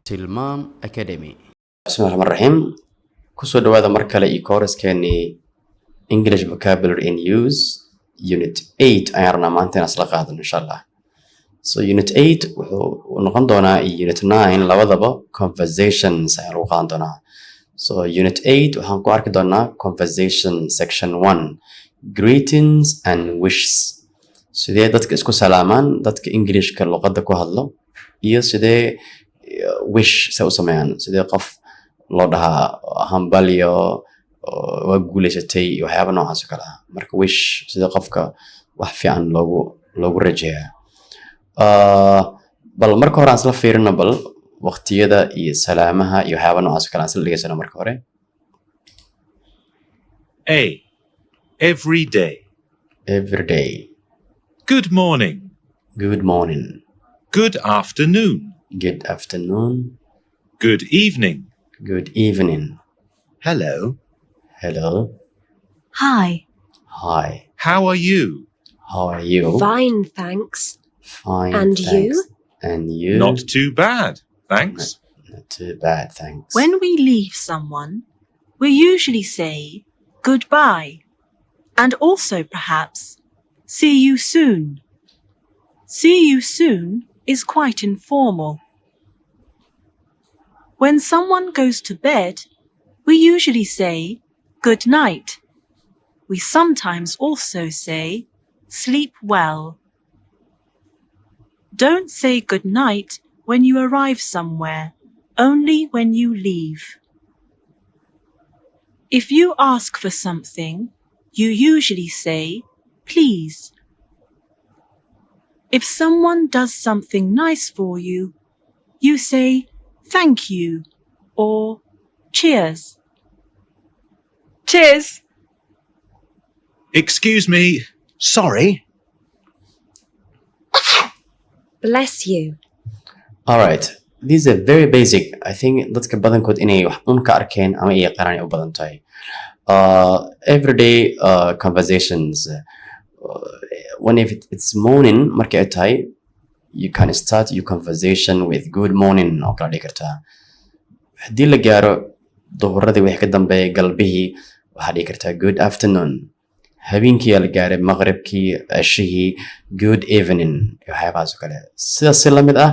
tilmaam academy. Bismillahi rahmaani rahiim. Kusoo dhawaada mar kale iyo kooraskeenii English vocabulary in use unit 8 ayaan rabnaa maanta inaan isla qaadano insha Allah. So unit 8 wuxuu noqon doonaa iyo unit 9 labadaba conversations ayaan lagu qaadan doonaa. So unit 8 waxaan ku arki doonaa conversation section 1 greetings and wishes. Sidee dadka isku salaamaan dadka Englishka luqadda ku hadlo iyo sidee wish sa u sameeyaan sidee qof loo dhahaa hambalyo waa guuleysatay iyo waxyaaba noocaas oo kale ah. Marka wish sidee qofka wax fiican loogu rajeeyaa. Bal marka hore aan isla fiirino bal waqtiyada iyo salaamaha iyo waxyaaba noocaas oo kale aan isla dhigaysano marka hore. A. Every day. Every day. Good morning. Good morning. Good afternoon. Good afternoon. Good evening. Good evening. Hello. Hello. Hi. Hi. How are you? How are you? Fine, thanks. Fine. And thanks. you? And you? Not too bad, thanks. Not too bad, thanks. When we leave someone, we usually say goodbye and also perhaps see you soon. See you soon is quite informal. When someone goes to bed, we usually say good night. We sometimes also say sleep well. Don't say good night when you arrive somewhere, only when you leave. If you ask for something, you usually say please. If someone does something nice for you, you say thank you or cheers. Cheers. Excuse me. Sorry. Bless you. All right. These are very basic. I think dadka badankood inay wax un ka arkeen ama ay yaqaanaan ay u badan tahay. Everyday conversations. When if it's morning, markay ay tahay, you can start your conversation with good morning oo kala dhigi kartaa. Haddii la gaaro duhuradii wixii ka dambeeyay galbihii waxaa dhigi kartaa good afternoon. Habeenkii la gaaray maqribkii cishihii good evening iyo waxyaabahaas oo kale. Sidaas si lamid ah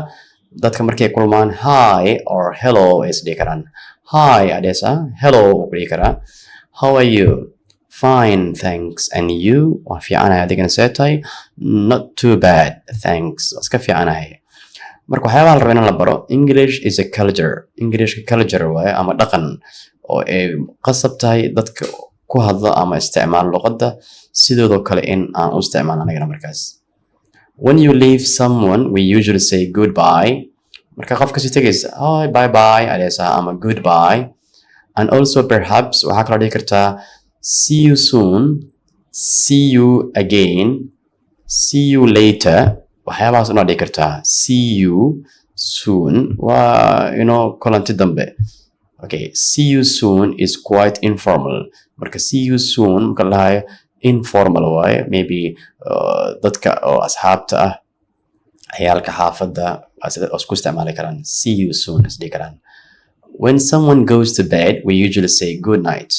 dadka markay kulmaan hi or hello is dhihi karaan. Hi adeesa hello u dhihi karaa. How are you? Fine, thanks. And you? Waa fiicanahay adigana see tahay? Not too bad, thanks. Waa iska fiicanahay. Marka waxyaabaha la rabo in la baro English is a culture. Englishka culture waaye ama dhaqan oo ay qasab tahay dadka ku hadla ama isticmaal luqadda sidoo kale in aan u isticmaalno anagana markaas. When you leave someone, we usually say goodbye. Marka qofka si tagaysa, hi, bye bye, adeesa ama goodbye. And also perhaps waxaa kala dhihi kartaa see you soon, see you again, see you later. Waxyaabahaas una dhihi kartaa see you soon waa kulanti dambe. Okay, see you soon is quite informal. Marka see you soon marka lahayo informal waaye maybe dadka oo asxaabta ah ciyaalka xaafadda isku isticmaali karaan see you soon is dhihi karaan. When someone goes to bed, we usually say good night.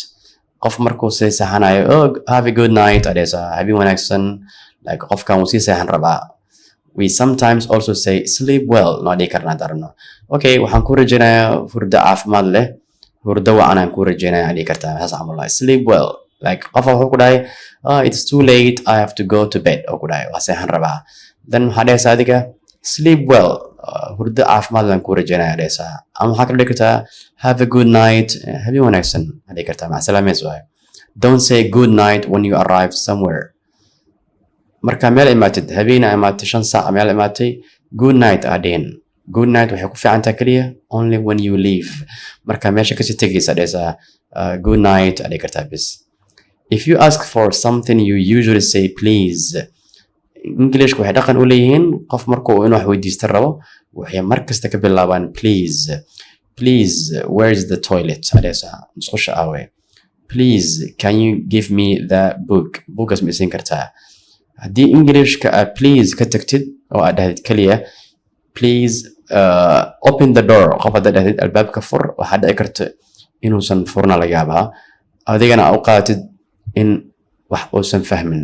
Qof markuu sii seexanayo have a good night adeesa habeen wanaagsan like qofkan uu sii seexan rabaa. We sometimes also say sleep well noo dhihi karnaa darno. Okay, waxaan ku rajaynayaa hurdo caafimaad leh hurdo wacan aan ku rajaynayaa dhihi kartaa saas camal sleep well like qof wuxuu ku dhahay it's too late I have to go to bed oo ku dhahay waa seexan rabaa. Then waxaa dhahaysa adiga sleep well hurdo caafimaad aan ku rajaynayaa dhahaysa ama waxaa kala dhihi kartaa have a good night habeen wanaagsan dhihi kartaa maca salaameys waaye. Don't say good night when you arrive somewhere. Marka meel imaatid habeen imaatay 5 saac meel imaatay good night adeen. Good night waxay ku fiican tahay kaliya only when you leave. Marka meesha ka sii tagaysa dhahaysa good night dhihi kartaa bis. If you ask for something you usually say please. English waxay dhaqan u leeyihiin qof markuu inuu wax weydiisto rabo waxay markasta ka bilaabaan please. Please, where is the toilet? Adesa musqusha awe. Please, can you give me the book? Bookas ma isin kartaa. Haddii Englishka please ka tagtid oo aad dhahdid kaliya please open the door qof haddaad dhahdid albaabka fur waxaa dhici karta inuusan furna laga yaabaa adigana u qaadatid in wax uusan fahmin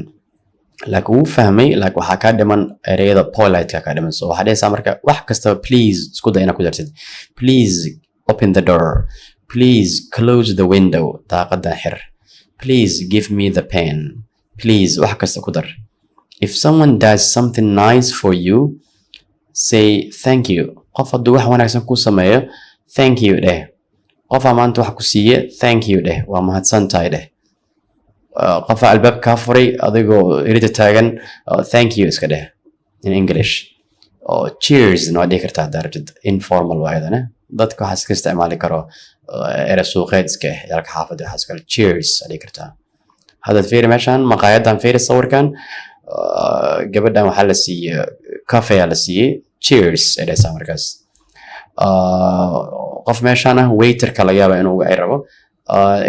laakiin wuu fahmay laakiin waxaa kaa dhiman ereyada polite-ka kaa dhiman so waxaa dhehaysaa marka wax kastaba please isku day inaad ku dartid please open the door please close the window daaqadan xir please give me the pen please wax kasta ku dar if someone does something nice for you say thank you qof hadduu wax wanaagsan ku sameeyo thank you dheh qofaa maanta wax ku siiye thank you dheh waa mahadsantahay dheh qofaa albaab kaa furay adigoo irida taagan thank you iska dheh in english cheers na waad dhihi kartaa darajad informal waayadana dadka waxaa iska isticmaali karo era suuqeed iska yaalka xaafadda waxaa iskale cheers aad dhihi kartaa haddaad fiiri meeshan maqaayadan fiiri sawirkan gabadhan waxaa la siiye cafeyaa la siiyey cheers ay dhehaysaa markaas qof meeshaan ah waiterka laga yaaba inuu ay rabo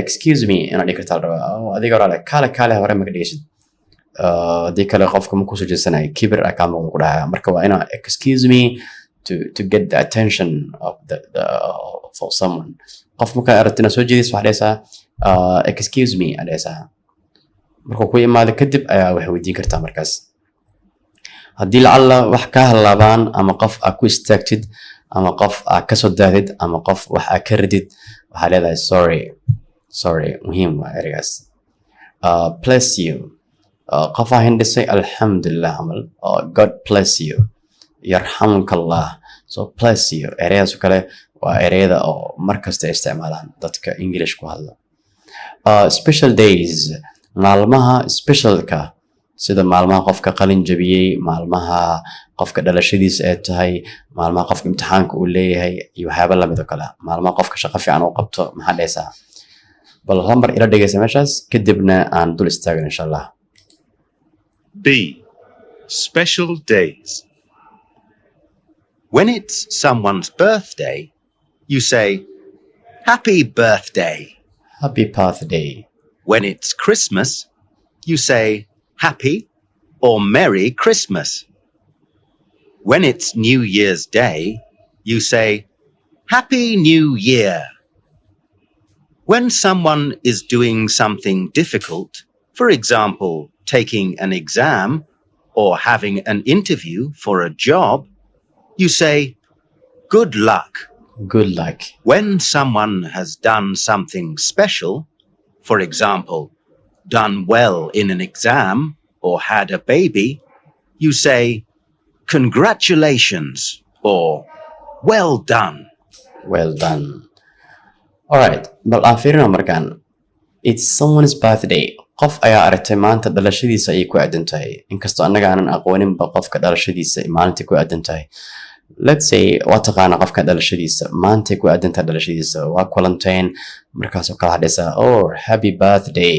excuse me inaad dhihi kartaa raba adiga oraale kaale hore maka dhigaysid haddii kale qofka ma kusoo jeesanayo kibir kaa muuqda ku dhahaya marka waa inaa excuse me to get the attention of the for someone qof markaa aragtina soo jeedis waxaa dhehaysaa excuse me aad dhehaysaa markuu ku imaado kadib ayaa wax weydiin kartaa markaas haddii lacalla wax ka halaabaan ama qof aad ku istaagtid ama qof aad kasoo daadid ama qof wax aad ka ridid waxaa leedahay sorry muhiim waa ereygaas bless you qofaa hindhisay alxamdulilah camal god bless you yarxamuka allah so bless you ereyadaas oo kale waa ereyada oo markasta ay isticmaalaan dadka english ku hadla special days maalmaha specialka sida maalmaha qofka qalin jabiyey maalmaha qofka dhalashadiisa ay tahay maalmaha qofka imtixaanka uu leeyahay iyo waxyaaba lamid oo kale maalmaha qofka shaqo fiican uu qabto maxaa dhehaysaa bal lambar ila dhegaysa meeshaas kadibna aan dul istaagin insha allah B. Special days. When it's someone's birthday, you say, Happy birthday. happy birthday When it's Christmas, you say, Happy or Merry Christmas. When it's New Year's Day, you say, Happy New Year. When someone is doing something difficult, for example, taking an exam or having an interview for a job, you say, Good luck. good luck When someone has done something special, for example, done well in an exam or had a baby, you say, Congratulations or Well done. well done alright bal aan fiirino markaan it's someone's birthday qof ayaa aragtay maanta dhalashadiisa ayay ku aadan tahay inkastoo annaga aanan aqooninba qofka dhalashadiisa maalinta ku aadan tahay let's say waa taqaana qofka dhalashadiisa maantay ku aadan tahay dhalashadiisa waa kulanteen markaasoo kala hadhaysaa happy birthday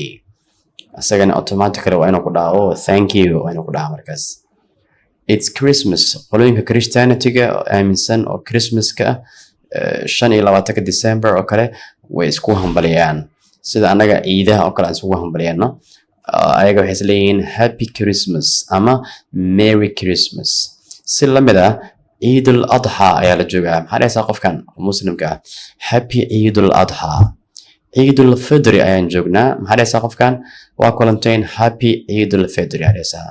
isagana automatically waa inuu ku dhaha thank you waa inuu ku dhaha markaas it's Christmas qolooyinka Christianity-ga aaminsan oo Christmas-ka 25 December oo kale way isku hambaliyaan sida annaga ciidaha oo kale aan isugu hambaliyano ayaga waxay isleeyihiin happy Christmas ama merry Christmas si lamid ah ciidul adha ayaa la joogaa maxaa dhahaysaa qofkan muslimka ah happy ciidul adha ciidul fidri ayaan joognaa maxaa dhahaysaa qofkan waa kulanteen happy ciidul fidri ayaa dhahaysaa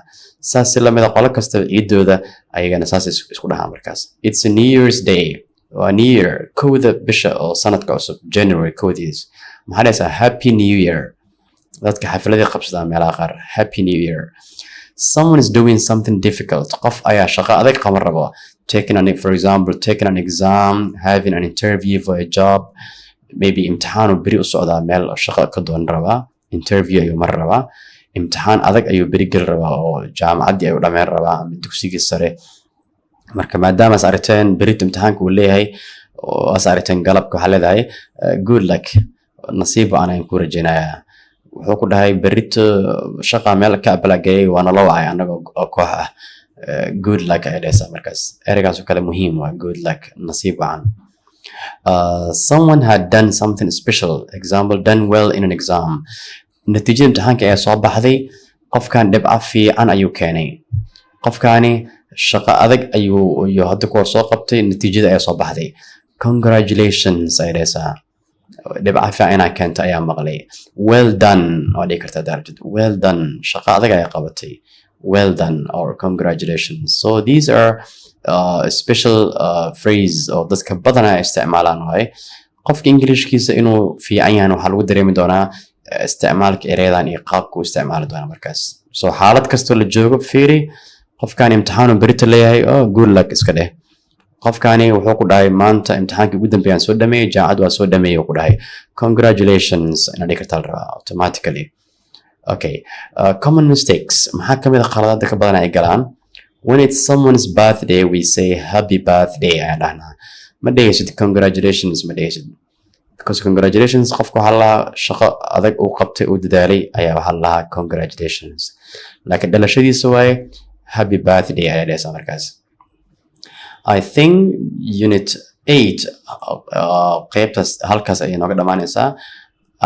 saas si lamid ah qolo kasta ciidooda ayagana saas isku dhahaa markaas it's a New Year's Day waa New Year kowda bisha oo sanadka cusub January kowdiis maxaa dhahaysaa happy New Year dadka xafladii qabsadaan meelaha qaar happy New Year someone is doing something difficult qof ayaa shaqo adag qaban rabo for example taking an exam having an interview for a job maybe imtixaan beri u socdaa meel shaqo ka doon rabaa interview ayuu mar rabaa imtixaan adag ayuu beri geli rabaa oo jaamacaddii ayuu dhammeyn rabaa ama dugsigii sare marka maadaama as aragteen berito imtixaanka uu leeyahay oo as aragteen galabka waxaa leedahay good luck nasiib aanan ku rajaynayaa wuxuu ku dhahay berito shaqa meel ka abalagay waana la wacay annaga oo koox ah good luck ay dhahaysaa markaas ereygaas oo kale muhiim waa good luck nasiib wacan someone had done something special example done well in an exam natiijada imtixaanka ayaa soo baxday qofkan dhibco fiican ayuu keenay qofkaani shaqo adag ayuu hadda ku hor soo qabtay natiijada ayaa soo baxday congratulations ay dhehaysaa dhibca fiican inaa keento ayaa maqlay well done waa dhihi kartaa darajad well done shaqo adag ayaa qabatay well done or congratulations so these are special phrase oo dadka badanaa isticmaalaan waaye qofka Englishkiisa inuu fiican yahay waxaa lagu dareemi doonaa isticmaalka erayadan iyo qaabka uu isticmaali doona markaas so xaalad kastoo la joogo fiiri qofkaan imtixaan berito leeyahay good luck iska dheh qofkaani wuxuu ku dhahay maanta imtixaankii ugu dambeeyaan soo dhameeyay jaacad waa soo dhameeyay ku dhahay congratulations ina dhihi kartaa la rabaa automatically okay common mistakes maxaa kamid ah qaladada ka badan ay galaan when it's someone's birthday we say happy birthday ayaan dhahnaa ma dhehaysid congratulations ma dhehaysid because congratulations qofka waxaa lahaa shaqo adag uu qabtay uu dadaalay ayaa waxaa lahaa congratulations laakiin dhalashadiisa waaye happy birthday ayaa dhehaysaa markaas I think unit 8 qaybtaas halkaas ayay nooga dhamaanaysaa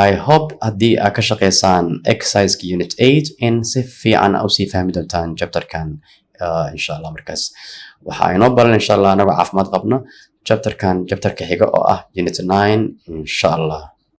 I hope haddii aad ka shaqaysaan exercise unit 8 in si fiican u sii fahmi doontaan chapterkan insha Allah markaas waxaa inoo baran insha Allah anagoo caafimaad qabno chapterka xiga oo ah unit 9 insha Allah